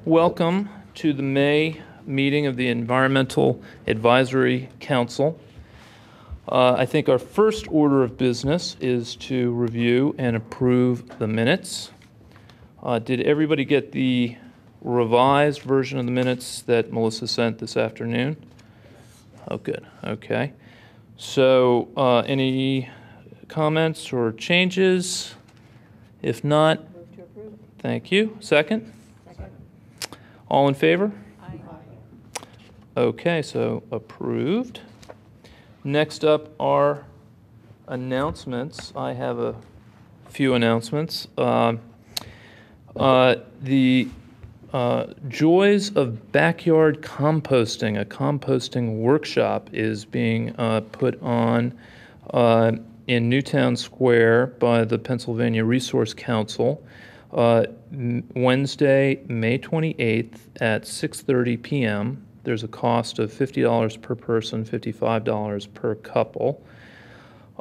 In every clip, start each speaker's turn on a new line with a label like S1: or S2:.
S1: Welcome to the May meeting of the Environmental Advisory Council. I think our first order of business is to review and approve the minutes. Did everybody get the revised version of the minutes that Melissa sent this afternoon? Oh, good. Okay. So any comments or changes? If not,
S2: Move to approve.
S1: thank you. Second?
S2: Second.
S1: All in favor?
S2: Aye.
S1: Okay, so approved. Next up are announcements. I have a few announcements. The Joys of Backyard Composting, a composting workshop, is being put on in Newtown Square by the Pennsylvania Resource Council. Wednesday, May 28th at 6:30 p.m. There's a cost of $50 per person, $55 per couple.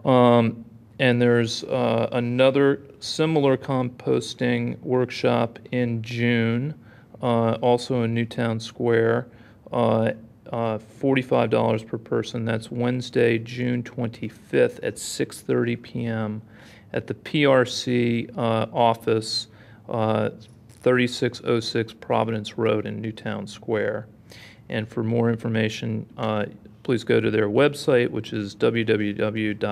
S1: And there's another similar composting workshop in June, also in Newtown Square, $45 per person. That's Wednesday, June 25th at 6:30 p.m. at the PRC office, 3606 Providence Road in Newtown Square. And for more information, please go to their website, which is www.prc.org.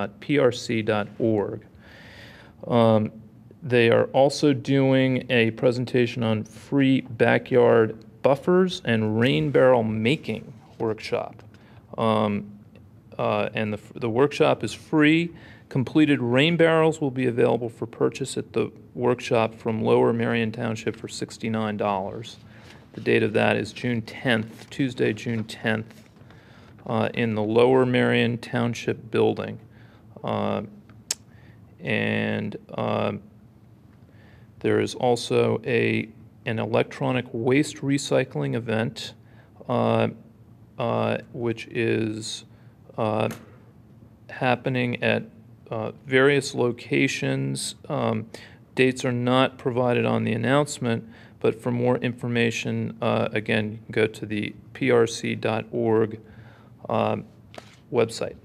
S1: They are also doing a presentation on free backyard buffers and rain barrel making workshop. And the workshop is free. Completed rain barrels will be available for purchase at the workshop from Lower Marion Township for $69. The date of that is June 10th, Tuesday, June 10th, in the Lower Marion Township building. There is also an electronic waste recycling event, which is happening at various locations. Dates are not provided on the announcement, but for more information, again, you can go to the prc.org website.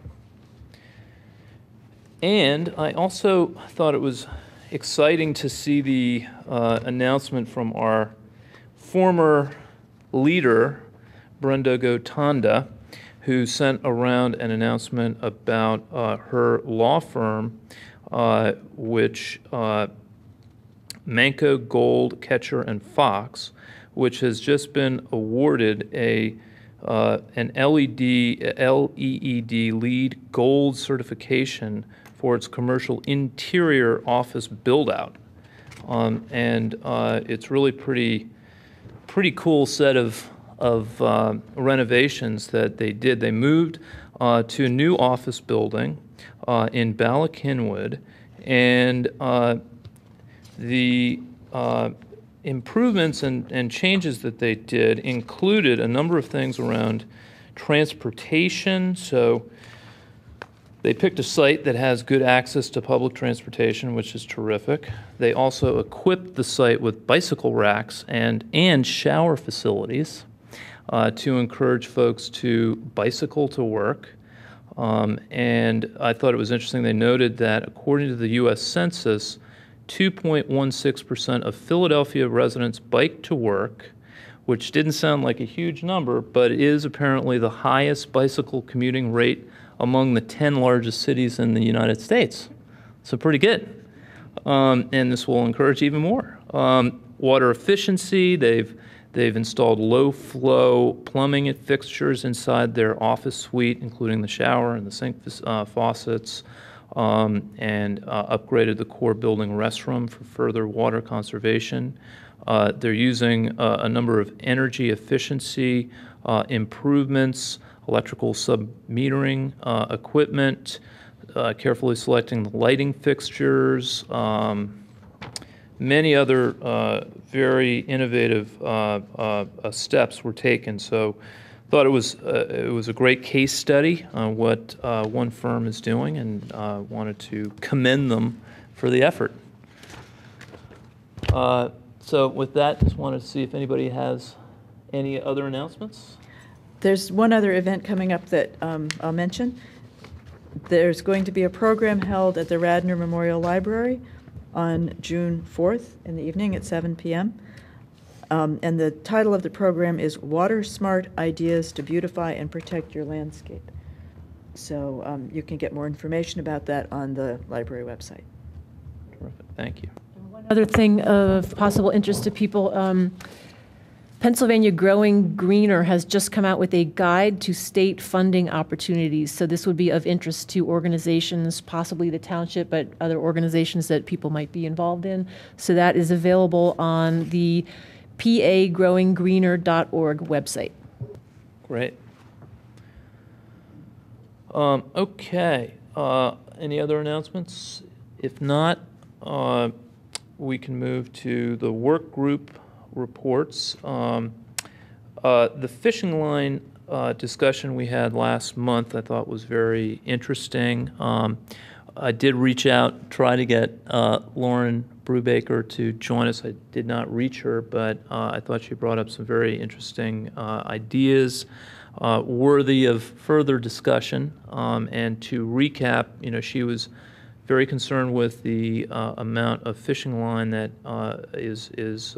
S1: And I also thought it was exciting to see the announcement from our former leader, Brenda Gotanda, who sent around an announcement about her law firm, which Manco, Gold, Ketcher, and Fox, which has just been awarded an LEED LEED Gold certification for its commercial interior office build-out. It's really pretty cool set of renovations that they did. They moved to a new office building in Bala Cynwyd, and the improvements and changes that they did included a number of things around transportation. So they picked a site that has good access to public transportation, which is terrific. They also equipped the site with bicycle racks and shower facilities to encourage folks to bicycle to work. And I thought it was interesting, they noted that according to the U.S. Census, 2.16% of Philadelphia residents bike to work, which didn't sound like a huge number, but is apparently the highest bicycle commuting rate among the 10 largest cities in the United States. So pretty good. And this will encourage even more. Water efficiency, they've installed low-flow plumbing fixtures inside their office suite, including the shower and the sink faucets, and upgraded the core building restroom for further water conservation. They're using a number of energy efficiency improvements, electrical sub-metering equipment, carefully selecting the lighting fixtures, many other very innovative steps were taken. So thought it was a great case study on what one firm is doing, and wanted to commend them for the effort. So with that, just wanted to see if anybody has any other announcements.
S2: There's one other event coming up that I'll mention. There's going to be a program held at the Radnor Memorial Library on June 4th in the evening at 7 p.m. And the title of the program is Water Smart Ideas to Beautify and Protect Your Landscape. So you can get more information about that on the library website.
S1: Terrific, thank you.
S3: One other thing of possible interest to people, Pennsylvania Growing Greener has just come out with a guide to state funding opportunities. So this would be of interest to organizations, possibly the township, but other organizations that people might be involved in. So that is available on the pagrowinggreener.org website.
S1: Great. Okay. Any other announcements? If not, we can move to the work group reports. The fishing line discussion we had last month I thought was very interesting. I did reach out, try to get Lauren Brubaker to join us. I did not reach her, but I thought she brought up some very interesting ideas worthy of further discussion. And to recap, you know, she was very concerned with the amount of fishing line that is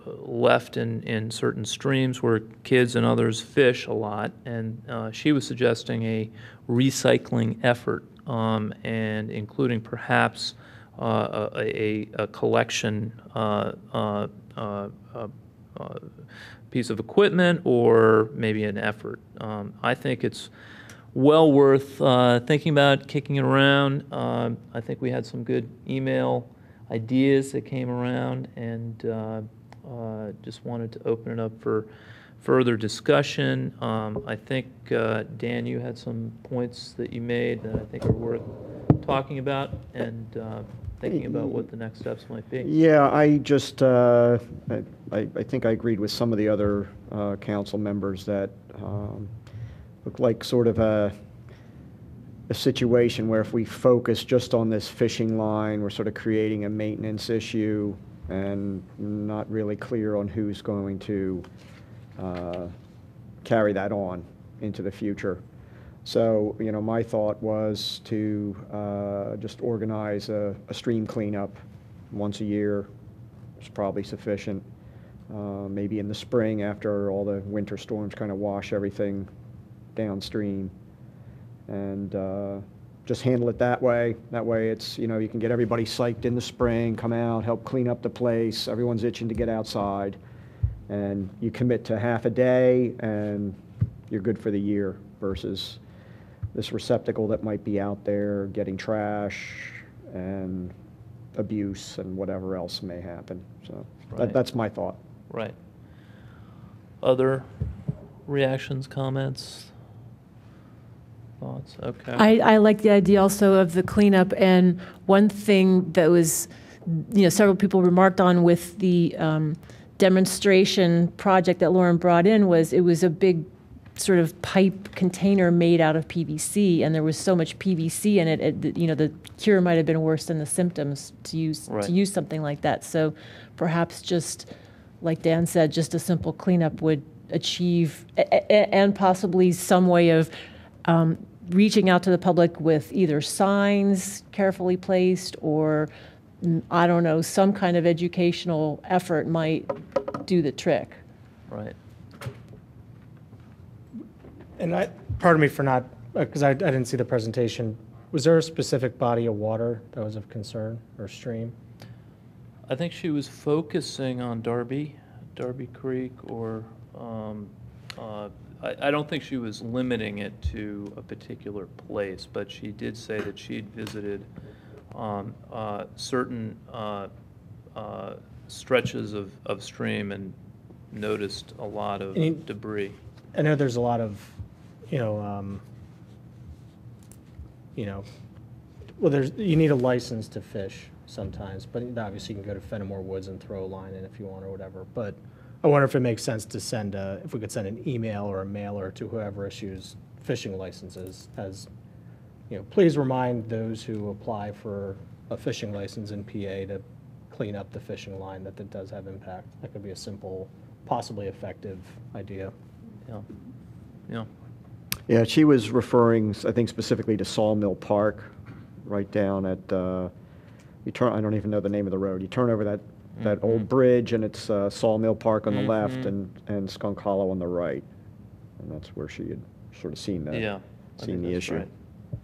S1: left in certain streams where kids and others fish a lot, and she was suggesting a recycling effort, and including perhaps a collection piece of equipment or maybe an effort. I think it's well worth thinking about, kicking it around. I think we had some good email ideas that came around, and just wanted to open it up for further discussion. I think, Dan, you had some points that you made that I think are worth talking about and thinking about what the next steps might be.
S4: Yeah, I just, I think I agreed with some of the other council members that looked like sort of a situation where if we focus just on this fishing line, we're sort of creating a maintenance issue and not really clear on who's going to carry that on into the future. So, you know, my thought was to just organize a stream cleanup once a year. It's probably sufficient. Maybe in the spring after all the winter storms kind of wash everything downstream, and just handle it that way. That way it's, you know, you can get everybody psyched in the spring, come out, help clean up the place. Everyone's itching to get outside, and you commit to half a day and you're good for the year, versus this receptacle that might be out there getting trash and abuse and whatever else may happen. So
S1: Right.
S4: that's my thought.
S1: Right. Other reactions, comments, thoughts? Okay.
S3: I like the idea also of the cleanup, and one thing that was, you know, several people remarked on with the demonstration project that Lauren brought in was it was a big sort of pipe container made out of PVC, and there was so much PVC in it, you know, the cure might have been worse than the symptoms to use
S1: Right.
S3: to use something like that. So perhaps just, like Dan said, just a simple cleanup would achieve, and possibly some way of reaching out to the public with either signs carefully placed or, I don't know, some kind of educational effort might do the trick.
S1: Right.
S5: And pardon me for not, because I didn't see the presentation. Was there a specific body of water that was of concern, or stream?
S1: I think she was focusing on Darby Creek, or I don't think she was limiting it to a particular place, but she did say that she'd visited certain stretches of stream and noticed a lot of debris.
S5: I know there's a lot of, well, you need a license to fish sometimes, but obviously you can go to Fenimore Woods and throw a line in if you want or whatever. But I wonder if it makes sense to send if we could send an email or a mailer to whoever issues fishing licenses, as, please remind those who apply for a fishing license in PA to clean up the fishing line, that does have impact. That could be a simple, possibly effective idea.
S1: Yeah. Yeah.
S4: Yeah, she was referring, I think, specifically to Sawmill Park, right down at, you turn, I don't even know the name of the road. You turn over that old bridge, and it's Sawmill Park on the left and Skunk Hollow on the right. And that's where she had sort of seen the,
S1: Yeah.
S4: seen the issue.
S1: Right.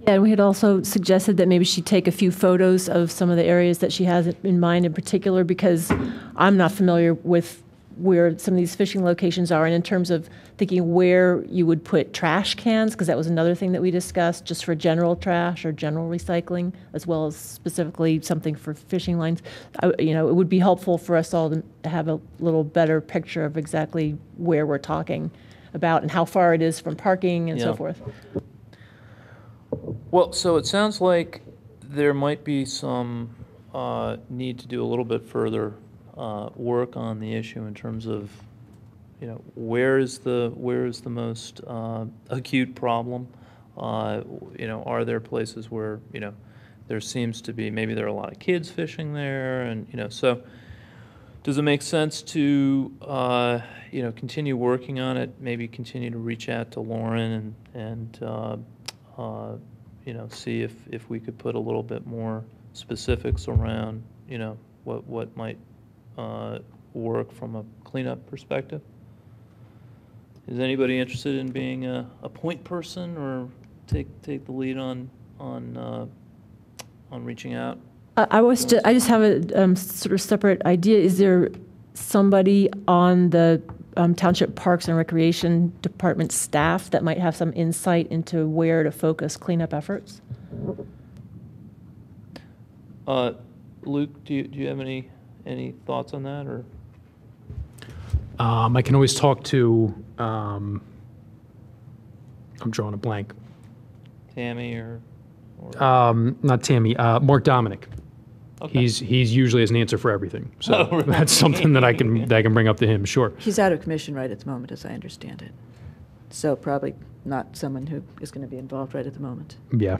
S3: Yeah, and we had also suggested that maybe she take a few photos of some of the areas that she has in mind in particular, because I'm not familiar with where some of these fishing locations are, and in terms of thinking where you would put trash cans, because that was another thing that we discussed, just for general trash or general recycling, as well as specifically something for fishing lines. You know, it would be helpful for us all to have a little better picture of exactly where we're talking about and how far it is from parking and so
S1: Yeah.
S3: forth.
S1: Well, so it sounds like there might be some need to do a little bit further work on the issue in terms of, you know, where is the most acute problem? You know, are there places where, you know, there seems to be, maybe there are a lot of kids fishing there, and, you know, so does it make sense to, you know, continue working on it, maybe continue to reach out to Lauren and you know, see if we could put a little bit more specifics around, you know, what might work from a cleanup perspective? Is anybody interested in being a point person or take the lead on reaching out?
S3: I just have a sort of separate idea. Is there somebody on the Township Parks and Recreation Department staff that might have some insight into where to focus cleanup efforts?
S1: Luke, do you have any thoughts on that, or?
S6: I can always talk to, I'm drawing a blank.
S1: Tammy or
S6: Not Tammy, Mark Dominic.
S1: Okay.
S6: He's usually has an answer for everything. So
S1: Oh, really?
S6: that's something that I can bring up to him, sure.
S2: He's out of commission right at the moment, as I understand it. So probably not someone who is going to be involved right at the moment.
S6: Yeah.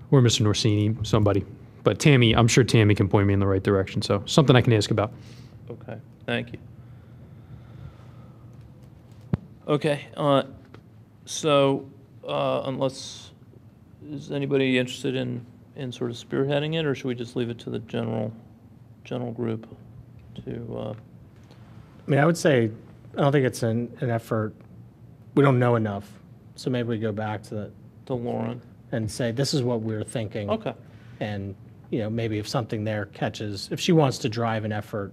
S6: Or Mr. Norsini, somebody. But Tammy, I'm sure Tammy can point me in the right direction. So something I can ask about.
S1: Okay, thank you. Okay, so unless, is anybody interested in sort of spearheading it, or should we just leave it to the general group to?
S5: I mean, I would say, I don't think it's an effort, we don't know enough, so maybe we go back to
S1: Lauren.
S5: and say, this is what we're thinking.
S1: Okay.
S5: And, you know, maybe if something there catches, if she wants to drive an effort,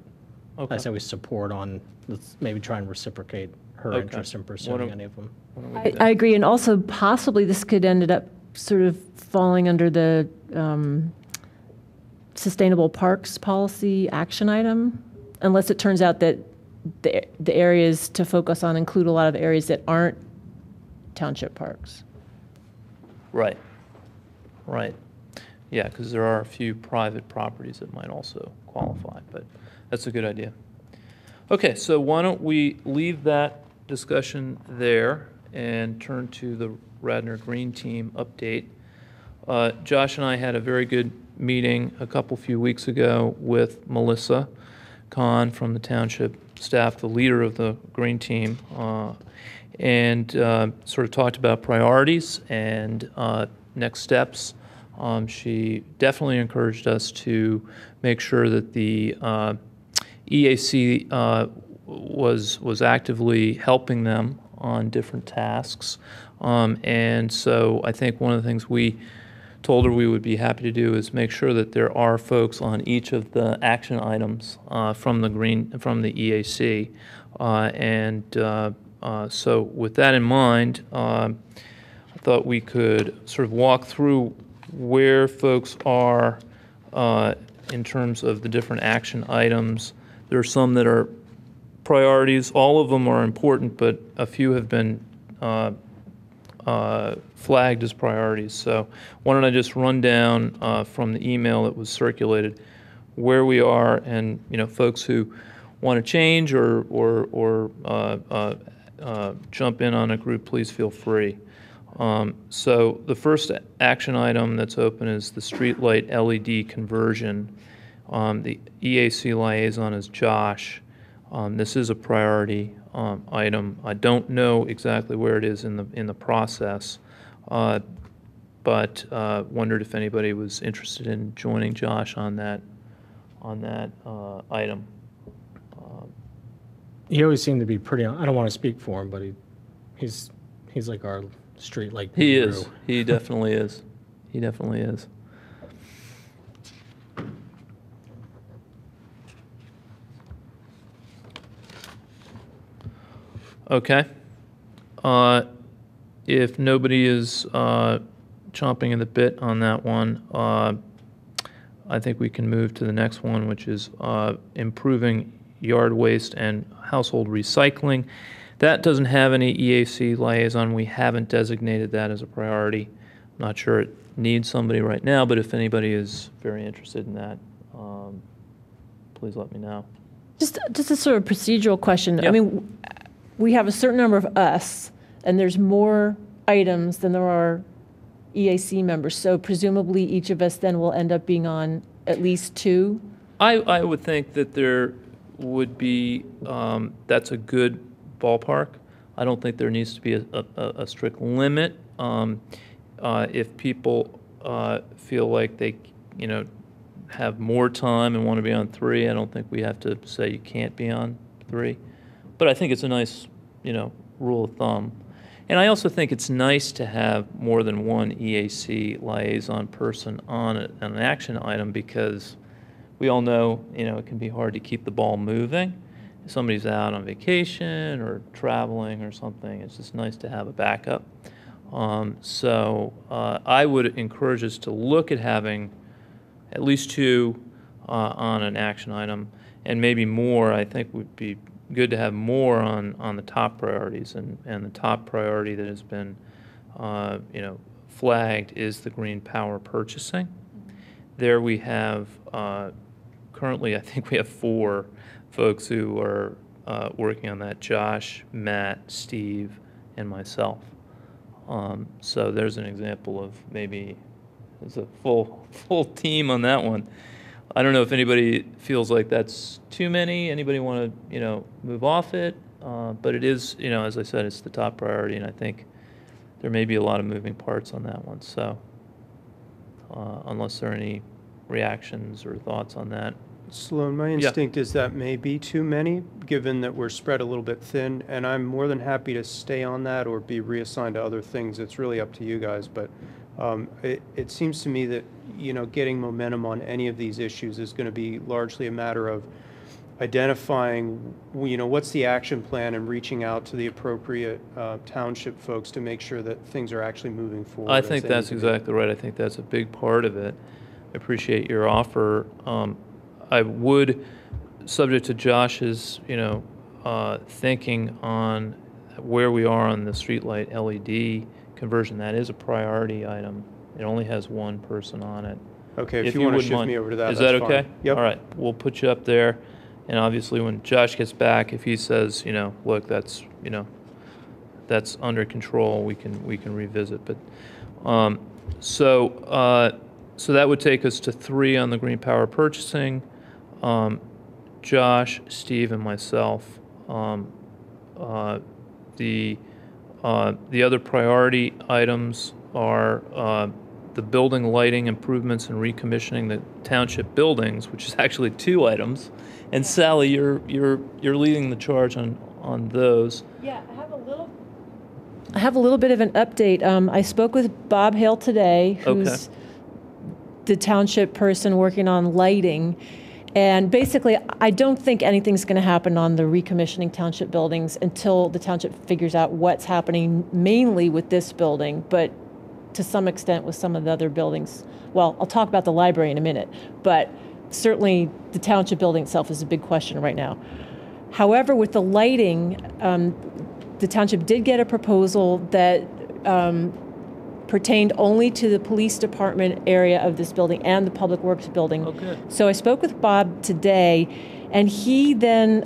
S1: Okay.
S5: I say we support on, let's maybe try and reciprocate her
S1: Okay.
S5: interest in
S1: Why
S5: pursuing
S1: don't-
S5: any of them.
S1: Why don't we do
S3: I
S1: that?
S3: agree, and also possibly this could end up sort of falling under the sustainable parks policy action item, unless it turns out that the areas to focus on include a lot of areas that aren't township parks.
S1: Right. Yeah, because there are a few private properties that might also qualify, but that's a good idea. Okay, so why don't we leave that discussion there and turn to the Radnor Green Team update. Josh and I had a very good meeting a few weeks ago with Melissa Kahn from the Township staff, the leader of the Green Team, and sort of talked about priorities and next steps. She definitely encouraged us to make sure that the EAC was actively helping them on different tasks. And so I think one of the things we told her we would be happy to do is make sure that there are folks on each of the action items from the EAC. So with that in mind, I thought we could sort of walk through where folks are in terms of the different action items. There are some that are priorities. All of them are important, but a few have been flagged as priorities. So why don't I just run down from the email that was circulated where we are, and folks who want to change or jump in on a group, please feel free. So the first action item that's open is the streetlight LED conversion. The EAC liaison is Josh. This is a priority item. I don't know exactly where it is in the process, but wondered if anybody was interested in joining Josh on that item.
S5: He always seemed to be pretty, I don't want to speak for him, but he's like our street light
S1: He
S5: guru.
S1: is. He definitely is. He definitely is. Okay. If nobody is chomping at the bit on that one, I think we can move to the next one, which is improving yard waste and household recycling. That doesn't have any EAC liaison. We haven't designated that as a priority. I'm not sure it needs somebody right now, but if anybody is very interested in that, please let me know.
S3: Just a sort of procedural question.
S1: Yeah.
S3: I mean, we have a certain number of us, and there's more items than there are EAC members. So presumably each of us then will end up being on at least 2.
S1: I would think that there would be, that's a good ballpark. I don't think there needs to be a strict limit. If people feel like they, have more time and want to be on 3, I don't think we have to say you can't be on 3. But I think it's a nice, rule of thumb. And I also think it's nice to have more than one EAC liaison person on an action item, because we all know, it can be hard to keep the ball moving. If somebody's out on vacation or traveling or something, it's just nice to have a backup. So I would encourage us to look at having at least 2 on an action item, and maybe more. I think would be good to have more on the top priorities, and the top priority that has been flagged is the green power purchasing. There we have currently, I think we have 4 folks who are working on that: Josh, Matt, Steve, and myself. So there's an example of maybe there's a full team on that one. I don't know if anybody feels like that's too many. Anybody want to, move off it? But it is, as I said, it's the top priority, and I think there may be a lot of moving parts on that one. So unless there are any reactions or thoughts on that.
S7: Sloan, my instinct is that may be too many, given that we're spread a little bit thin, and I'm more than happy to stay on that or be reassigned to other things. It's really up to you guys, but it seems to me that, getting momentum on any of these issues is going to be largely a matter of identifying, what's the action plan and reaching out to the appropriate township folks to make sure that things are actually moving forward.
S1: I think that's exactly right. I think that's a big part of it. I appreciate your offer. I would, subject to Josh's, thinking on where we are on the streetlight LED conversion, that is a priority item. It only has 1 person on it.
S7: Okay, if you want to shift me over to that,
S1: is that
S7: that's
S1: okay?
S7: fine. Yep.
S1: All right, we'll put you up there. And obviously when Josh gets back, if he says, look, that's, that's under control, we can revisit. But so that would take us to 3 on the green power purchasing. Josh, Steve, and myself. The other priority items are the building lighting improvements and recommissioning the township buildings, which is actually 2 items. And Sally, you're leading the charge on those.
S3: Yeah, I have a little bit of an update. I spoke with Bob Hale today, who's the township person working on lighting. And basically, I don't think anything's going to happen on the recommissioning township buildings until the township figures out what's happening, mainly with this building, but to some extent with some of the other buildings. Well, I'll talk about the library in a minute, but certainly the township building itself is a big question right now. However, with the lighting, the township did get a proposal that pertained only to the police department area of this building and the public works building.
S1: Oh, good.
S3: So I spoke with Bob today, and he then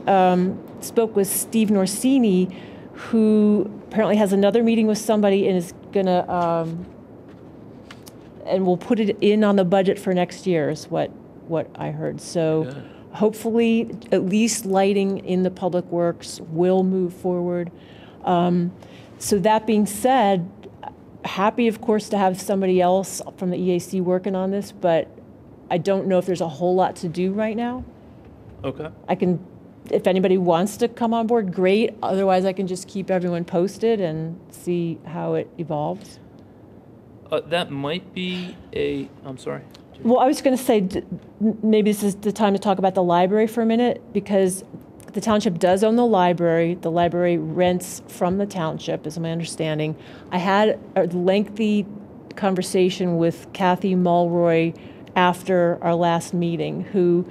S3: spoke with Steve Norsini, who apparently has another meeting with somebody and is going to, and will put it in on the budget for next year is what I heard. So
S1: Good.
S3: hopefully at least lighting in the public works will move forward. So that being said, happy, of course, to have somebody else from the EAC working on this, but I don't know if there's a whole lot to do right now.
S1: Okay.
S3: I can, if anybody wants to come on board, great. Otherwise, I can just keep everyone posted and see how it evolves.
S1: That might be I'm sorry.
S3: Well, I was going to say, maybe this is the time to talk about the library for a minute, because the township does own the library. The library rents from the township, is my understanding. I had a lengthy conversation with Kathy Mulroy after our last meeting, who,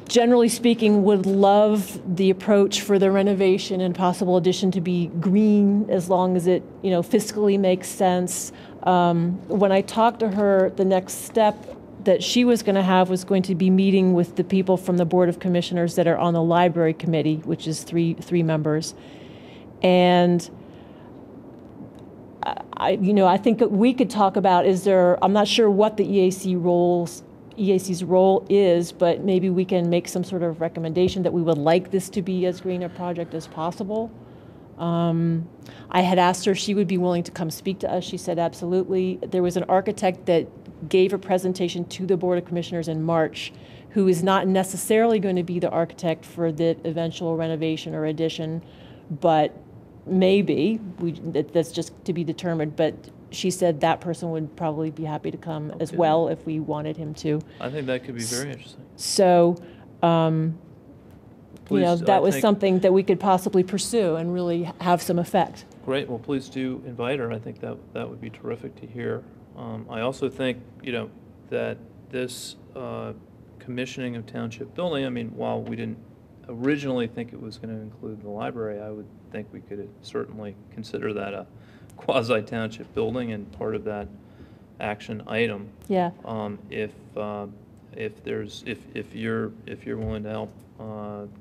S3: generally speaking, would love the approach for the renovation and possible addition to be green, as long as it, fiscally makes sense. When I talked to her, the next step that she was going to have was going to be meeting with the people from the Board of Commissioners that are on the library committee, which is three members. And I think we could talk about, I'm not sure what the EAC's role is, but maybe we can make some sort of recommendation that we would like this to be as green a project as possible. I had asked her if she would be willing to come speak to us. She said absolutely. There was an architect that gave a presentation to the Board of Commissioners in March, who is not necessarily going to be the architect for the eventual renovation or addition, but maybe. That's just to be determined. But she said that person would probably be happy to come as well if we wanted him to.
S1: I think that could be very interesting.
S3: So,
S1: Please,
S3: that was something that we could possibly pursue and really have some effect.
S1: Great. Well, please do invite her. I think that would be terrific to hear. I also think, that this commissioning of township building, I mean, while we didn't originally think it was going to include the library, I would think we could certainly consider that a quasi-township building and part of that action item.
S3: Yeah.
S1: If you're willing to help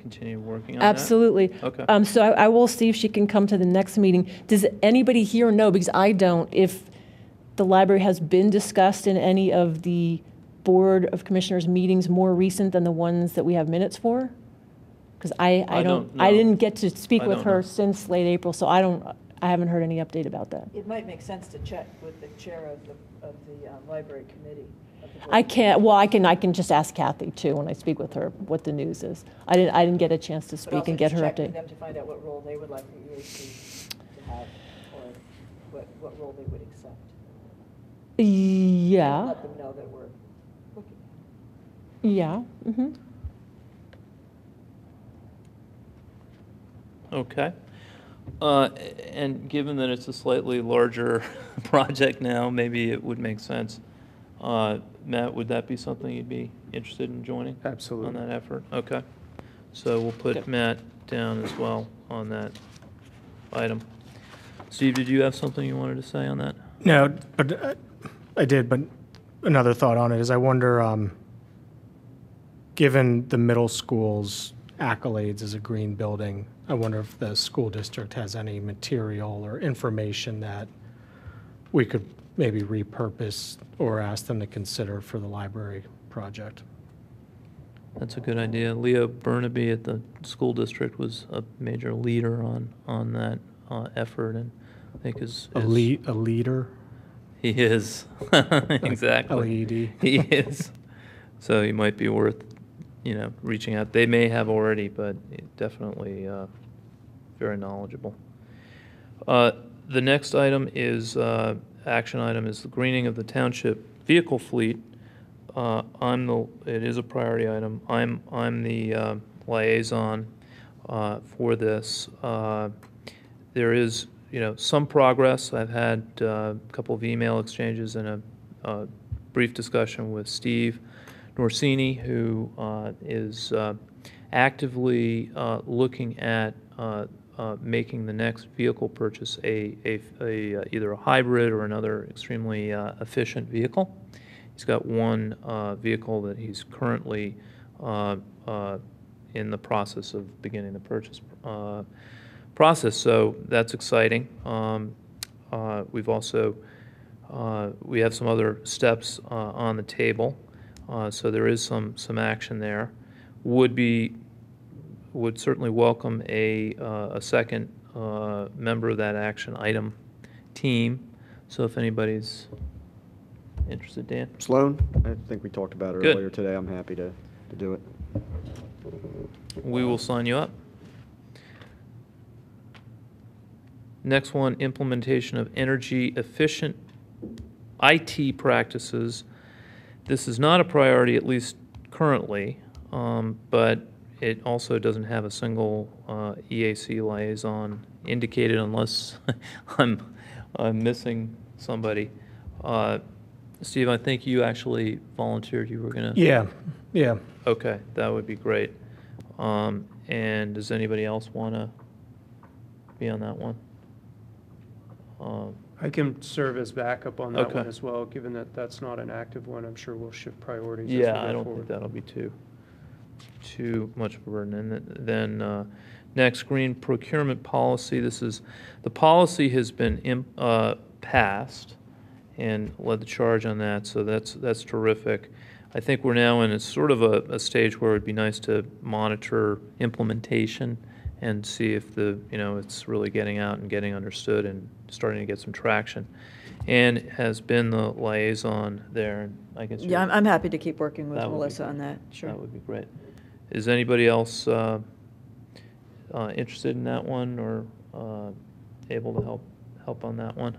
S1: continue working on
S3: Absolutely.
S1: that. Okay.
S3: So I will see if she can come to the next meeting. Does anybody here know, because I don't, if the library has been discussed in any of the Board of Commissioners meetings more recent than the ones that we have minutes for? Because I
S1: don't know.
S3: I didn't get to speak
S1: I
S3: with
S1: don't
S3: her
S1: know.
S3: since late April, so I haven't heard any update about that.
S2: It might make sense to check with the chair of the library committee.
S3: I can just ask Kathy too when I speak with her what the news is. I didn't get a chance to speak and get her
S2: Check with
S3: update.
S2: them to find out what role they would like the EAC to have, or what role they would accept.
S3: Yeah.
S2: Let them know that we're looking.
S3: Yeah. Mm-hmm.
S1: Okay. And given that it's a slightly larger project now, maybe it would make sense. Matt, would that be something you'd be interested in joining?
S7: Absolutely.
S1: On that effort? Okay. So we'll put Matt down as well on that item. Steve, did you have something you wanted to say on that?
S5: No, but I did, but another thought on it is I wonder, given the middle school's accolades as a green building, I wonder if the school district has any material or information that we could maybe repurpose or ask them to consider for the library project.
S1: That's a good idea. Leo Burnaby at the school district was a major leader on that effort, and I think
S5: A leader?
S1: he is. Exactly.
S5: LED.
S1: He is. So he might be worth, reaching out. They may have already, but definitely very knowledgeable. The next item is, action item is the greening of the township vehicle fleet. It is a priority item. I'm the liaison for this. There is, some progress. I've had a couple of email exchanges and a brief discussion with Steve Norsini, who is actively looking at making the next vehicle purchase either a hybrid or another extremely efficient vehicle. He's got one vehicle that he's currently in the process of beginning the purchase process. So that's exciting. We've also we have some other steps on the table, so there is some action there. Would certainly welcome a second member of that action item team. So if anybody's interested, Dan.
S4: Sloan, I think we talked about it
S1: Good.
S4: earlier today. I'm happy to do it.
S1: We will sign you up. Next one, implementation of energy efficient IT practices. This is not a priority, at least currently, but it also doesn't have a single EAC liaison indicated unless I'm missing somebody. Steve, I think you actually volunteered. You were going to...
S5: Yeah.
S1: Okay, that would be great. And does anybody else want to be on that one?
S7: I can serve as backup on that
S1: Okay.
S7: one as well, given that that's not an active one. I'm sure we'll shift priorities as we
S1: Yeah,
S7: go
S1: I don't
S7: forward.
S1: think that'll be too much of a burden. And then next, green procurement policy. The policy has been passed and led the charge on that, so that's terrific. I think we're now in a sort of a stage where it'd be nice to monitor implementation and see if it's really getting out and getting understood and starting to get some traction. And has been the liaison there, and I guess
S2: Yeah, I'm happy to keep working with
S1: That would be
S2: Melissa
S1: great.
S2: on that, sure.
S1: That would be great. Is anybody else interested in that one or able to help on that one?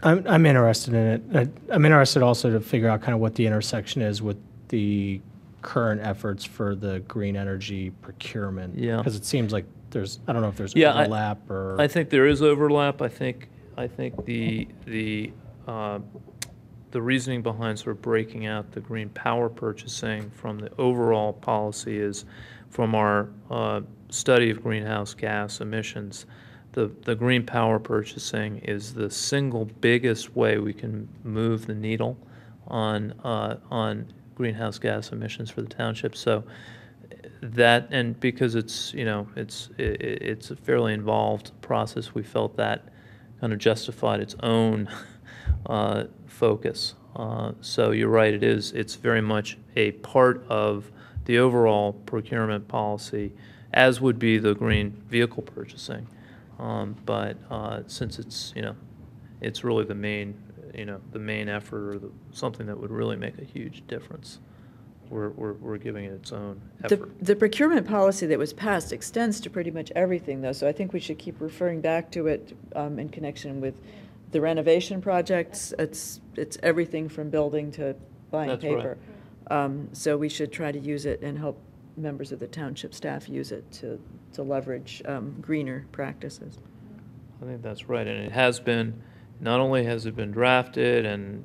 S5: I'm interested in it. I'm interested also to figure out kind of what the intersection is with the current efforts for the green energy procurement.
S1: Yeah.
S5: Because it seems like I don't know if there's
S1: Yeah,
S5: overlap or.
S1: I think there is overlap. I think the reasoning behind sort of breaking out the green power purchasing from the overall policy is from our study of greenhouse gas emissions. The green power purchasing is the single biggest way we can move the needle on greenhouse gas emissions for the township. So that, and because it's a fairly involved process, we felt that kind of justified its own focus. So you're right, it's very much a part of the overall procurement policy, as would be the green vehicle purchasing. But since it's really the main effort, or something that would really make a huge difference, we're giving it its own effort.
S2: The procurement policy that was passed extends to pretty much everything, though, so I think we should keep referring back to it in connection with the renovation projects. It's everything from building to buying
S1: That's right.
S2: paper. So we should try to use it and help members of the township staff use it to leverage greener practices.
S1: I think that's right, and it has been. Not only has it been drafted, and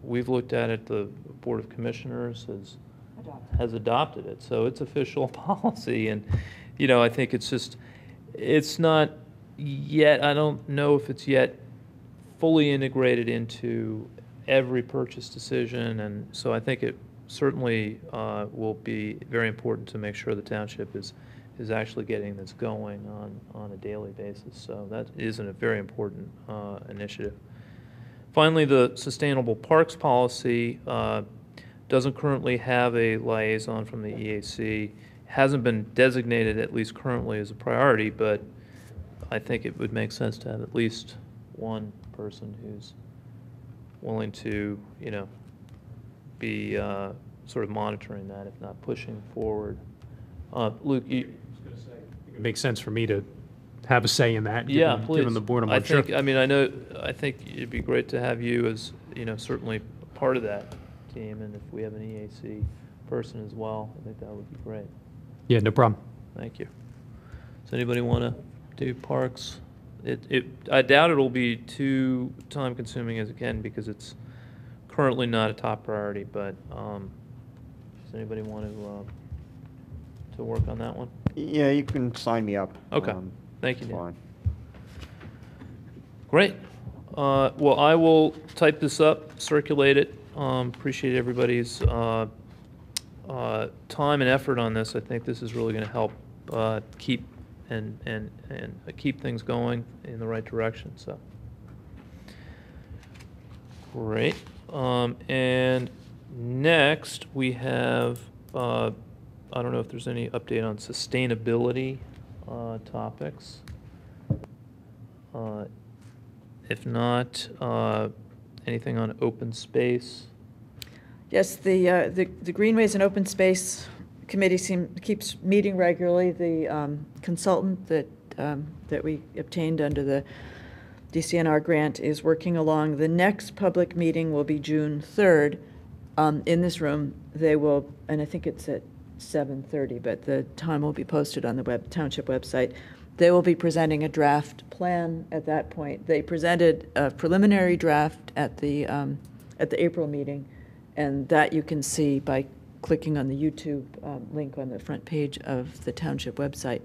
S1: we've looked at it, the Board of Commissioners has adopted it, so it's official policy. And I think it's not yet. I don't know if it's yet fully integrated into every purchase decision, and so I think it certainly will be very important to make sure the township is actually getting this going on a daily basis. So that is a very important initiative. Finally, the Sustainable Parks Policy doesn't currently have a liaison from the EAC. Hasn't been designated, at least currently, as a priority, but I think it would make sense to have at least one person who's willing to, be sort of monitoring that, if not pushing forward. Luke,
S6: It makes sense for me to have a say in that.
S1: yeah,
S6: given,
S1: please.
S6: Given the board, I'm
S1: I
S6: not sure.
S1: think, I think it'd be great to have you as, certainly part of that team, and if we have an EAC person as well, I think that would be great.
S6: Yeah, no problem.
S1: Thank you. Does anybody want to do parks? I doubt it'll be too time-consuming as it can, because it's currently not a top priority, but does anybody want to work on that one?
S4: Yeah, you can sign me up.
S1: Okay. Thank you,
S4: It's
S1: Dan.
S4: fine.
S1: Great. Well, I will type this up, circulate it. Appreciate everybody's time and effort on this. I think this is really going to help keep and keep things going in the right direction, so. Great. And next, we have, I don't know if there's any update on sustainability topics. If not, anything on open space?
S2: Yes, the Greenways and Open Space Committee keeps meeting regularly. The consultant that we obtained under the DCNR grant is working along. The next public meeting will be June 3rd in this room. They will, and I think it's at 7:30, but the time will be posted on the Township website. They will be presenting a draft plan at that point. They presented a preliminary draft at the April meeting, and that you can see by clicking on the YouTube link on the front page of the Township website.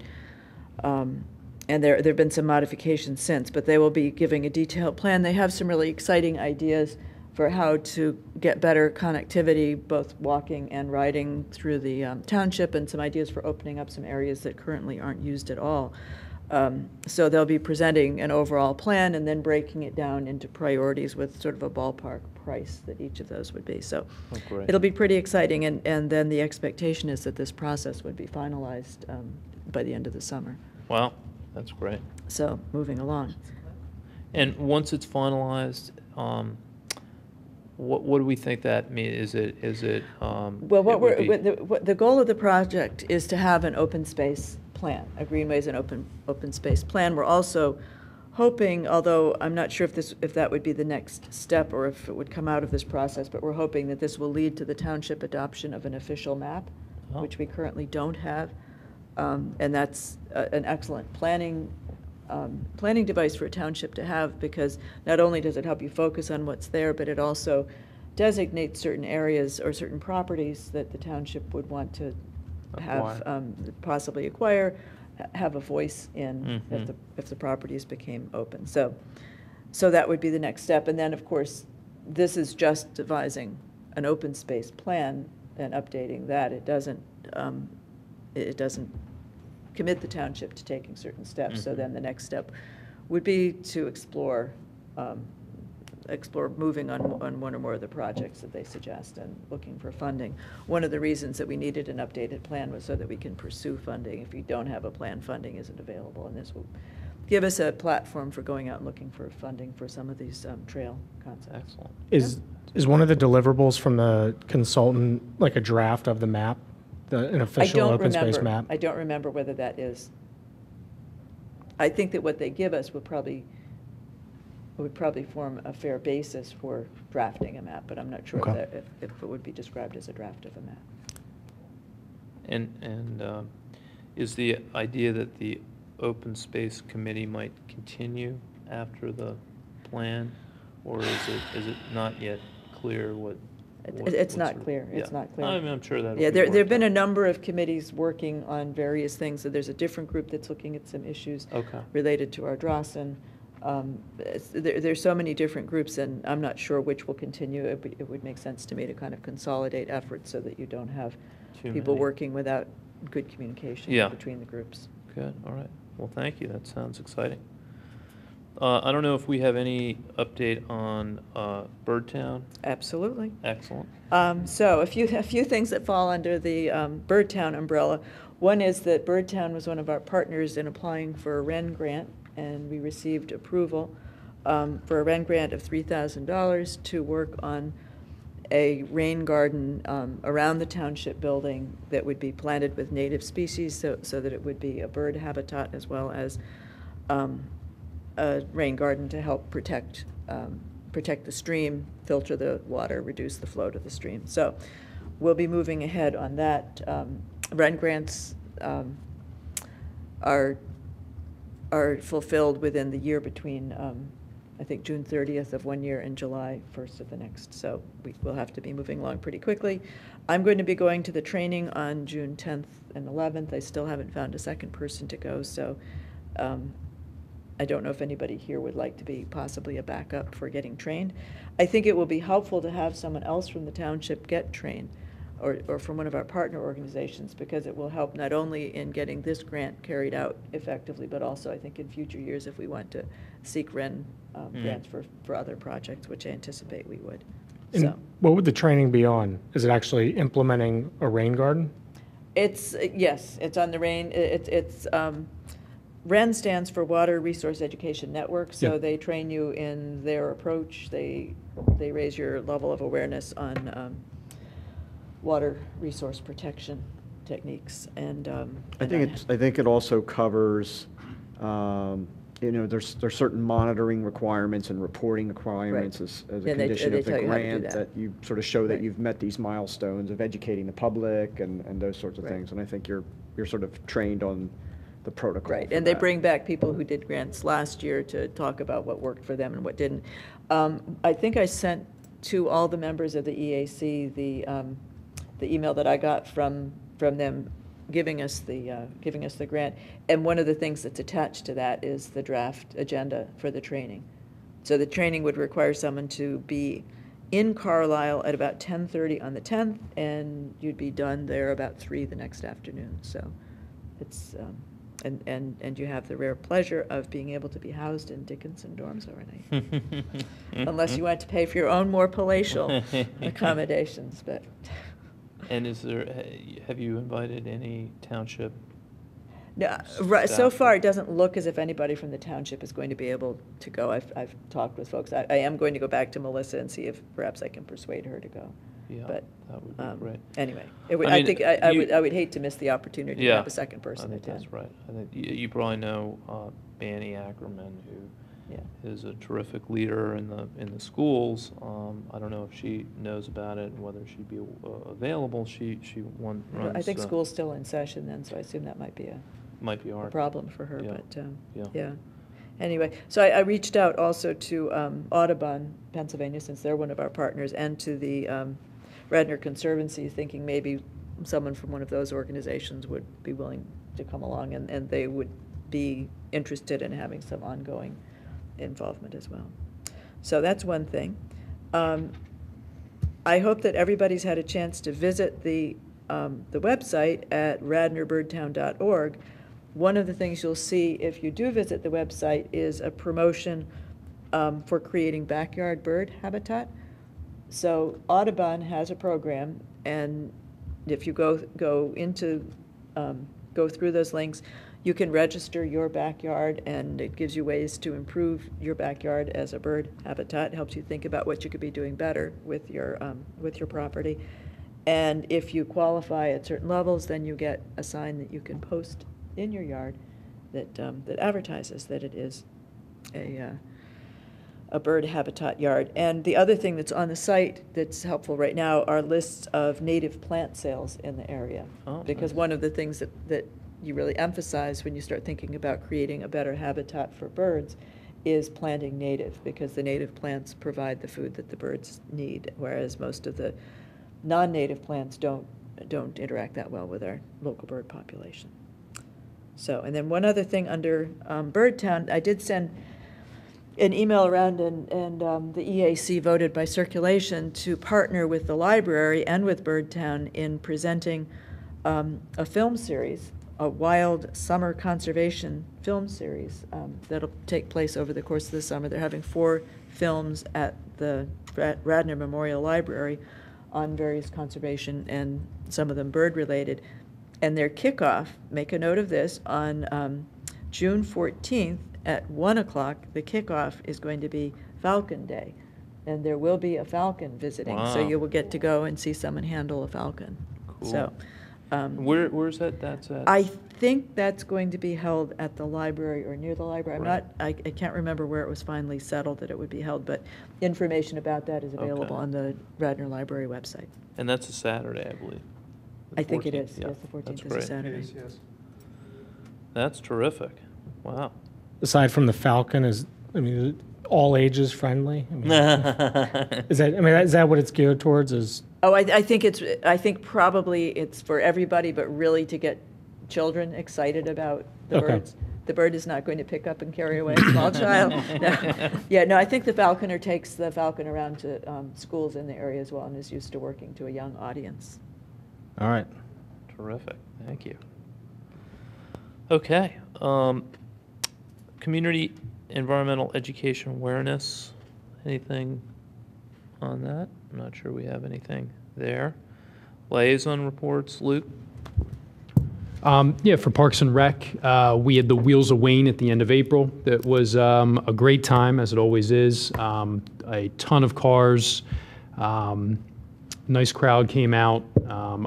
S2: And there have been some modifications since, but they will be giving a detailed plan. They have some really exciting ideas for how to get better connectivity, both walking and riding through the township, and some ideas for opening up some areas that currently aren't used at all. So they'll be presenting an overall plan and then breaking it down into priorities with sort of a ballpark price that each of those would be. So it'll be pretty exciting, and then the expectation is that this process would be finalized by the end of the summer.
S1: Wow, that's great.
S2: So moving along.
S1: And once it's finalized, what do we think that means? Is it?
S2: Well, the goal of the project is to have an open space plan, a greenways and open space plan. We're also hoping, although I'm not sure if that would be the next step or if it would come out of this process, but we're hoping that this will lead to the township adoption of an official map, which we currently don't have, and that's an excellent planning device for a township to have, because not only does it help you focus on what's there, but it also designates certain areas or certain properties that the township would want to have possibly acquire, have a voice in if the properties became open. So that would be the next step. And then, of course, this is just devising an open space plan and updating that. It doesn't commit the township to taking certain steps. So then the next step would be to explore moving on one or more of the projects that they suggest and looking for funding. One of the reasons that we needed an updated plan was so that we can pursue funding. If you don't have a plan, funding isn't available, and this will give us a platform for going out and looking for funding for some of these trail concepts.
S1: Excellent.
S5: Is one of the deliverables from the consultant like a draft of the map, an official open space map?
S2: I don't remember whether that is. I think that what they give us would probably form a fair basis for drafting a map, but I'm not sure if it would be described as a draft of a map.
S1: And is the idea that the open space committee might continue after the plan, or is it not yet clear what?
S2: It's not clear. It's not clear.
S1: I'm sure that.
S2: Yeah, there have been a number of committees working on various things. So there's a different group that's looking at some issues related to our Drawson. There's so many different groups, and I'm not sure which will continue. It would make sense to me to kind of consolidate efforts so that you don't have people working without good communication between the groups.
S1: Good. All right. Well, thank you. That sounds exciting. I don't know if we have any update on Birdtown.
S2: Absolutely.
S1: Excellent.
S2: So a few things that fall under the Birdtown umbrella. One is that Birdtown was one of our partners in applying for a WREN grant, and we received approval for a WREN grant of $3,000 to work on a rain garden around the township building that would be planted with native species, so that it would be a bird habitat as well as a rain garden to help protect the stream, filter the water, reduce the flow to the stream. So we'll be moving ahead on that. WREN grants are fulfilled within the year between, I think, June 30th of one year and July 1st of the next. So we will have to be moving along pretty quickly. I'm going to be going to the training on June 10th and 11th. I still haven't found a second person to go, so I don't know if anybody here would like to be possibly a backup for getting trained. I think it will be helpful to have someone else from the township get trained. or from one of our partner organizations, because it will help not only in getting this grant carried out effectively, but also I think in future years if we want to seek REN grants for other projects, which I anticipate we would.
S5: And
S2: So
S5: what would the training be on? Is it actually implementing a rain garden?
S2: it's, yes, it's on the RAIN, REN stands for Water Resource Education Network, so
S5: Yeah.
S2: they train you in their approach. They raise your level of awareness on water resource protection techniques, and
S4: I think it also covers, there's certain monitoring requirements and reporting requirements as a
S2: Yeah,
S4: condition
S2: they
S4: of the
S2: tell you how to do
S4: grant,
S2: that.
S4: that you sort of show that
S2: Right.
S4: you've met these milestones of educating the public and those sorts of
S2: Right.
S4: things. And I think you're sort of trained on the protocol.
S2: Right,
S4: for
S2: and they
S4: that.
S2: bring back people who did grants last year to talk about what worked for them and what didn't. I think I sent to all the members of the EAC the email that I got from them giving us the grant. And one of the things that's attached to that is the draft agenda for the training. So the training would require someone to be in Carlisle at about 10:30 on the 10th, and you'd be done there about 3 the next afternoon. So it's, and you have the rare pleasure of being able to be housed in Dickinson dorms overnight. Unless you want to pay for your own more palatial accommodations, but.
S1: And have you invited any township?
S2: No, right, so
S1: staff?
S2: far, it doesn't look as if anybody from the township is going to be able to go. I've talked with folks. I am going to go back to Melissa and see if perhaps I can persuade her to go.
S1: Yeah,
S2: But,
S1: that would be great.
S2: Anyway,
S1: I mean,
S2: I would hate to miss the opportunity to
S1: Yeah,
S2: have a second person
S1: I think
S2: attend.
S1: that's right. I think you probably know Banny Ackerman, who
S2: Yeah.
S1: is a terrific leader in the schools. I don't know if she knows about it and whether she'd be available. She runs.
S2: I think school's still in session then, so I assume that might be
S1: might be
S2: a
S1: hard.
S2: problem for her,
S1: Yeah.
S2: but,
S1: Yeah.
S2: yeah. Anyway, so I reached out also to Audubon, Pennsylvania, since they're one of our partners, and to the Radnor Conservancy, thinking maybe someone from one of those organizations would be willing to come along, and they would be interested in having some ongoing involvement as well. So that's one thing. I hope that everybody's had a chance to visit the website at radnorbirdtown.org. One of the things you'll see if you do visit the website is a promotion for creating backyard bird habitat. So Audubon has a program, and if you go through those links, you can register your backyard, and it gives you ways to improve your backyard as a bird habitat. It helps you think about what you could be doing better with your property. And if you qualify at certain levels, then you get a sign that you can post in your yard that advertises that it is a bird habitat yard. And the other thing that's on the site that's helpful right now are lists of native plant sales in the area.
S1: Oh,
S2: Because
S1: nice.
S2: one of the things that you really emphasize when you start thinking about creating a better habitat for birds is planting native, because the native plants provide the food that the birds need, whereas most of the non-native plants don't interact that well with our local bird population. So, and then one other thing under Birdtown, I did send an email around, and the EAC voted by circulation to partner with the library and with Birdtown in presenting a film series, a wild summer conservation film series that'll take place over the course of the summer. They're having 4 films at the Radnor Memorial Library on various conservation and some of them bird-related. And their kickoff, make a note of this, on June 14th at 1 o'clock, the kickoff is going to be Falcon Day. And there will be a falcon visiting, so
S1: Wow.
S2: you will get to go and see someone handle a falcon.
S1: Cool.
S2: So,
S1: Where's that? That's at?
S2: I think that's going to be held at the library or near the library.
S1: Right.
S2: I can't remember where it was finally settled that it would be held, but information about that is available
S1: Okay.
S2: on the Radnor Library website.
S1: And that's a Saturday, I believe. The
S2: I think it
S1: 14th.
S2: is,
S1: Yeah,
S2: yes, the 14th
S1: that's
S2: is a
S1: great.
S2: Saturday.
S7: yes.
S1: That's terrific. Wow.
S5: Aside from the Falcon, is all ages friendly? Is that what it's geared towards? Is
S2: Oh, I think probably it's for everybody, but really to get children excited about the
S5: Okay.
S2: birds. The bird is not going to pick up and carry away a small child. No. Yeah, no, I think the falconer takes the falcon around to schools in the area as well and is used to working to a young audience.
S5: All right.
S1: Terrific. Thank you. Okay. Community environmental education awareness. Anything on that? I'm not sure we have anything there. Liaison reports. Luke?
S6: Yeah, for Parks and Rec, we had the Wheels of Wayne at the end of April. That was a great time, as it always is. A ton of cars. Nice crowd came out.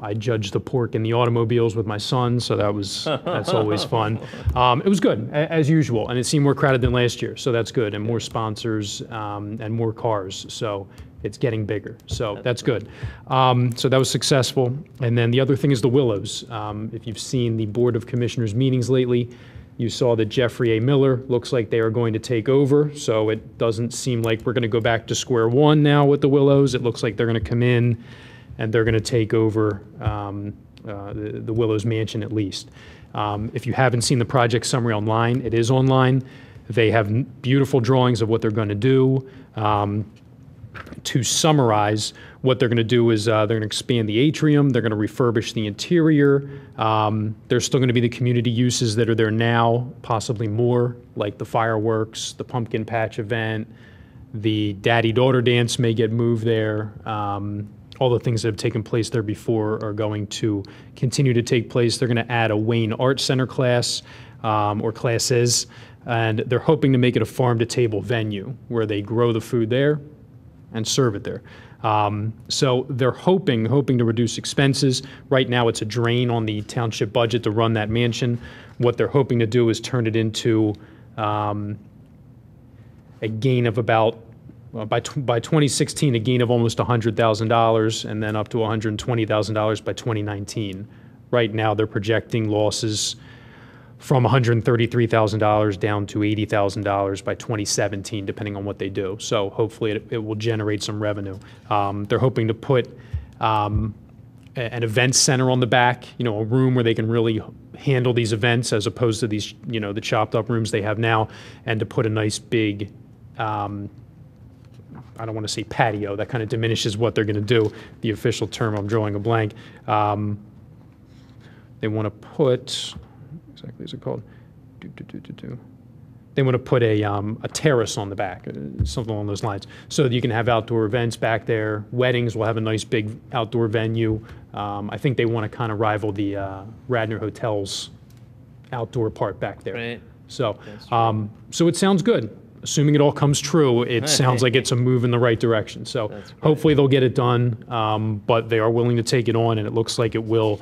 S6: I judged the pork and the automobiles with my son, so that's always fun. It was good, as usual, and it seemed more crowded than last year, so that's good, and more sponsors and more cars, so it's getting bigger, so that's good. So that was successful. And then the other thing is the Willows. If you've seen the Board of Commissioners meetings lately, you saw that Jeffrey A. Miller looks like they are going to take over, so it doesn't seem like we're going to go back to square one now with the Willows. It looks like they're going to come in and they're going to take over the Willows Mansion at least. If you haven't seen the project summary online, it is online. They have beautiful drawings of what they're going to do. To summarize, what they're going to do is they're going to expand the atrium, they're going to refurbish the interior, there's still going to be the community uses that are there now, possibly more, like the fireworks, the pumpkin patch event, the daddy-daughter dance may get moved there. All the things that have taken place there before are going to continue to take place. They're going to add a Wayne Art Center class, or classes, and they're hoping to make it a farm-to-table venue where they grow the food there and serve it there. So they're hoping to reduce expenses. Right now it's a drain on the township budget to run that mansion. What they're hoping to do is turn it into a gain of about, by 2016, a gain of almost $100,000 and then up to $120,000 by 2019. Right now they're projecting losses from $133,000 down to $80,000 by 2017, depending on what they do. So hopefully it will generate some revenue. They're hoping to put an event center on the back, a room where they can really handle these events as opposed to these, the chopped up rooms they have now, and to put a nice big, I don't want to say patio, that kind of diminishes what they're going to do. The official term, I'm drawing a blank. They want to put, exactly is it called? They want to put a terrace on the back, something along those lines, so that you can have outdoor events back there. Weddings will have a nice big outdoor venue. I think they want to kind of rival the Radnor Hotel's outdoor part back there.
S1: Right.
S6: So, so it sounds good. Assuming it all comes true, it sounds like it's a move in the right direction. So hopefully they'll get it done, but they are willing to take it on, and it looks like it will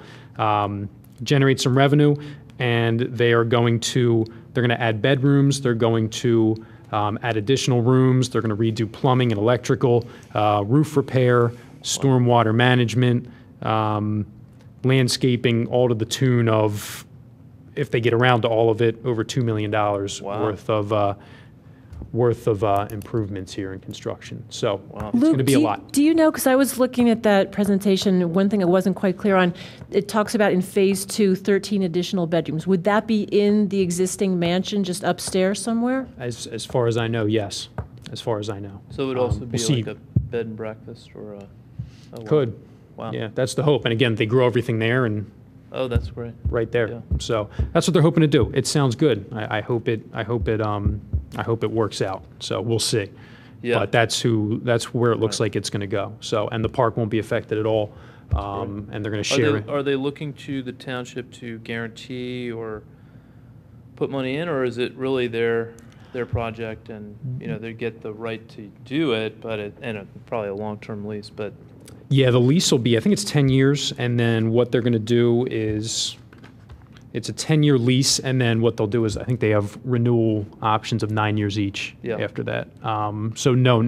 S6: generate some revenue. And they're going to add bedrooms, they're going to add additional rooms, they're going to redo plumbing and electrical, roof repair, stormwater management, landscaping, all to the tune of, if they get around to all of it, over $2 million worth of improvements here in construction. So it's going to be a lot.
S3: Do you know, because I was looking at that presentation, one thing I wasn't quite clear on, it talks about in phase 2, 13 additional bedrooms. Would that be in the existing mansion, just upstairs somewhere?
S6: As far as I know, yes. As far as I know.
S1: So it would also be
S6: we'll
S1: like a bed and breakfast or a
S6: Could.
S1: Wow. Yeah,
S6: that's the hope. And again, they grow everything there and
S1: oh, that's great.
S6: Right there.
S1: Yeah.
S6: So that's what they're hoping to do. It sounds good. I hope it works out. So we'll see.
S1: Yeah.
S6: But that's where it looks like it's going to go. So, and the park won't be affected at all. And they're going to share it.
S1: Are they looking to the township to guarantee or put money in, or is it really their project and they get the right to do it, but probably a long-term lease, but.
S6: Yeah, the lease will be, I think it's 10 years, and then what they're going to do is, it's a 10-year lease, and then what they'll do is, I think they have renewal options of 9 years each after that. So no,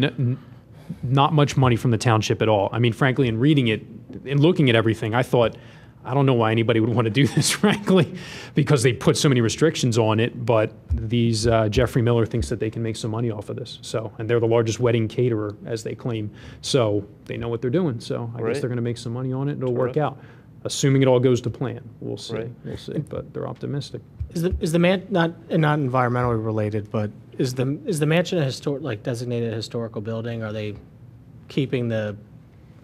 S6: not much money from the township at all. I mean, frankly, in reading it, in looking at everything, I thought, I don't know why anybody would want to do this, frankly, because they put so many restrictions on it, but these, Jeffrey Miller thinks that they can make some money off of this. So, and they're the largest wedding caterer, as they claim. So they know what they're doing. So I guess they're going to make some money on it. It'll work out. Assuming it all goes to plan. We'll see.
S1: Right.
S6: We'll see. But they're optimistic.
S5: Is the not environmentally related, but is the mansion a designated historical building? Are they keeping the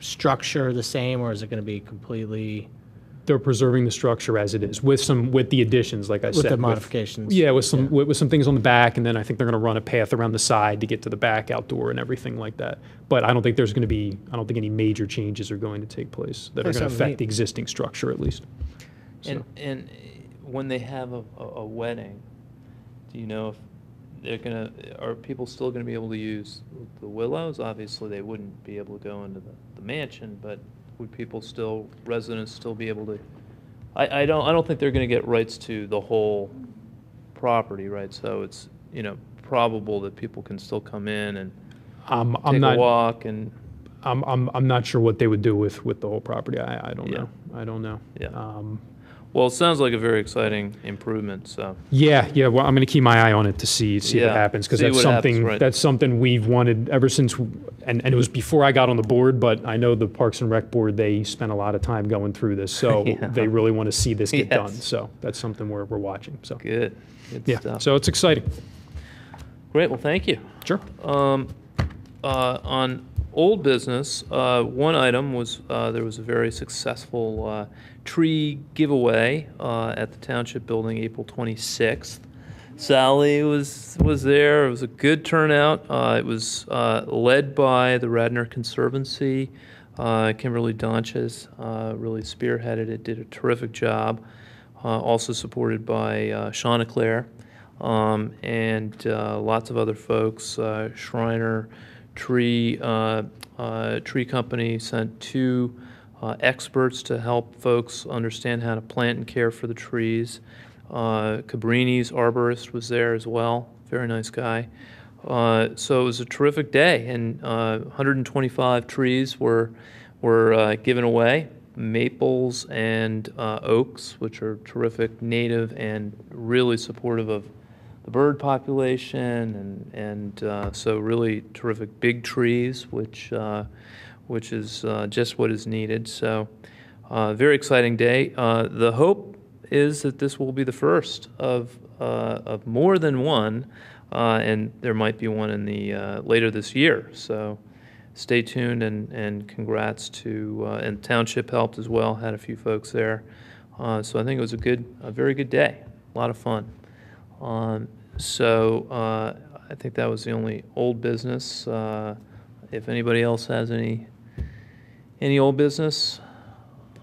S5: structure the same, or is it going to be completely
S6: they're preserving the structure as it is with the additions, like I said.
S5: With the modifications.
S6: Yeah, with some things on the back, and then I think they're going to run a path around the side to get to the back outdoor and everything like that. But I don't think any major changes are going to take place that are going to affect the existing structure at least. So.
S1: And when they have a wedding, do you know if are people still going to be able to use the willows? Obviously, they wouldn't be able to go into the mansion, but would residents still be able to? I don't think they're going to get rights to the whole property, right? So it's probable that people can still come in and take a walk and.
S6: I'm not sure what they would do with the whole property. I don't know. I don't know.
S1: Yeah. Well, it sounds like a very exciting improvement. So.
S6: Yeah. Well, I'm going to keep my eye on it to see what happens, because that's something we've wanted ever since, and it was before I got on the board. But I know the Parks and Rec board, they spent a lot of time going through this, so they really want to see this get done. So that's something we're watching. So
S1: good stuff.
S6: So it's exciting.
S1: Great. Well, thank you.
S6: Sure.
S1: On old business, one item was there was a very successful tree giveaway at the Township building April 26th. Sally was there. It was a good turnout. It was led by the Radnor Conservancy. Kimberly Donches really spearheaded it, did a terrific job. Also supported by Shauna Claire and lots of other folks. Shriner Tree Company sent 2 experts to help folks understand how to plant and care for the trees. Cabrini's arborist was there as well. Very nice guy. So it was a terrific day, and 125 trees were given away. Maples and oaks, which are terrific native and really supportive of the bird population, and so really terrific big trees, which is just what is needed. So very exciting day. The hope is that this will be the first of more than one, and there might be one in the later this year. So stay tuned, and congrats to and Township helped as well. Had a few folks there, so I think it was a very good day. A lot of fun. So I think that was the only old business. If anybody else has any old business.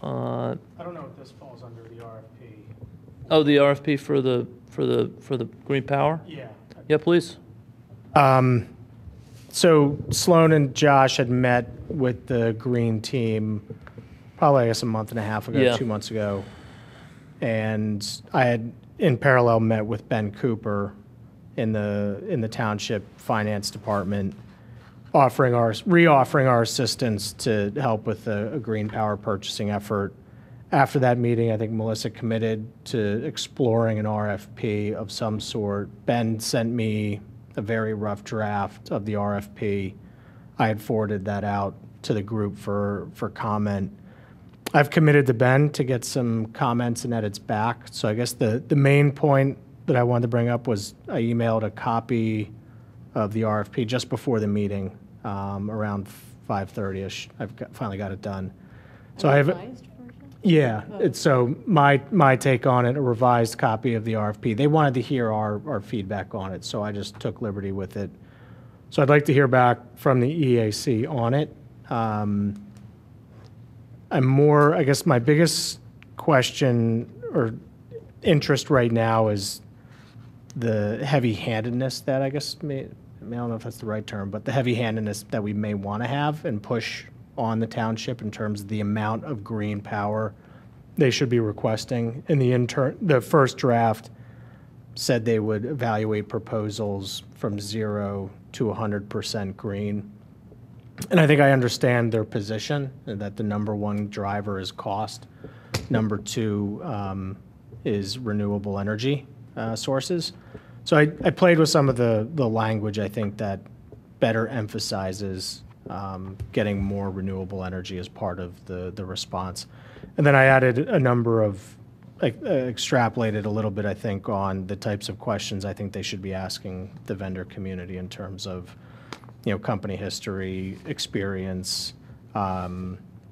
S5: I don't know if this falls under the RFP.
S1: Oh, the RFP for the green power?
S5: Yeah.
S1: Yeah, please.
S5: So Sloan and Josh had met with the green team probably, I guess, a month and a half ago, 2 months ago. And I had, in parallel, met with Ben Cooper in the Township Finance Department, reoffering our assistance to help with a green power purchasing effort. After that meeting, I think Melissa committed to exploring an RFP of some sort. Ben sent me a very rough draft of the RFP. I had forwarded that out to the group for comment. I've committed to Ben to get some comments and edits back. So I guess the main point that I wanted to bring up was I emailed a copy of the RFP just before the meeting, around 5:30ish. Finally got it done. So I have, it's so my take on it, a revised copy of the RFP. They wanted to hear our feedback on it, so I just took liberty with it. So I'd like to hear back from the EAC on it. I guess my biggest question or interest right now is the heavy-handedness that I guess I don't know if that's the right term, but the heavy-handedness that we may want to have and push on the township in terms of the amount of green power they should be requesting. In the first draft said they would evaluate proposals from 0 to 100% green. And I think I understand their position, that the number one driver is cost. Number 2 is renewable energy sources. So I played with some of the language, I think, that better emphasizes getting more renewable energy as part of the response. And then I added a number of, extrapolated a little bit, I think, on the types of questions I think they should be asking the vendor community in terms of, company history, experience,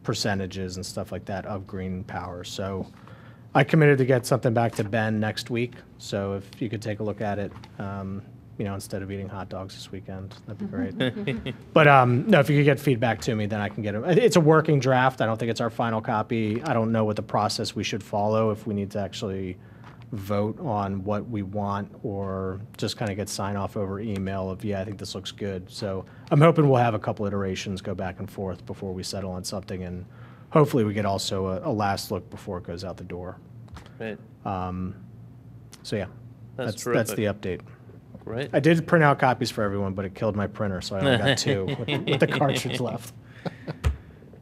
S5: percentages and stuff like that of green power. So I committed to get something back to Ben next week. So if you could take a look at it, instead of eating hot dogs this weekend, that'd be great. But no, if you could get feedback to me, then I can get it. It's a working draft. I don't think it's our final copy. I don't know what the process we should follow, if we need to actually vote on what we want or just kind of get sign off over email of, yeah, I think this looks good. So I'm hoping we'll have a couple iterations go back and forth before we settle on something, and hopefully we get also a last look before it goes out the door.
S1: Great.
S5: So yeah,
S1: That's
S5: that's
S1: terrific.
S5: the update.
S1: Great.
S5: I did print out copies for everyone, but it killed my printer, so I only got two with the cartridge left.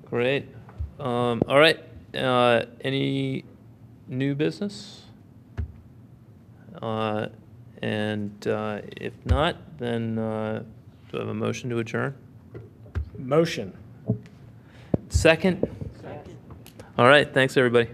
S1: Great. All right. Any new business? And if not, then do I have a motion to adjourn?
S5: Motion.
S1: Second? All right. Thanks, everybody.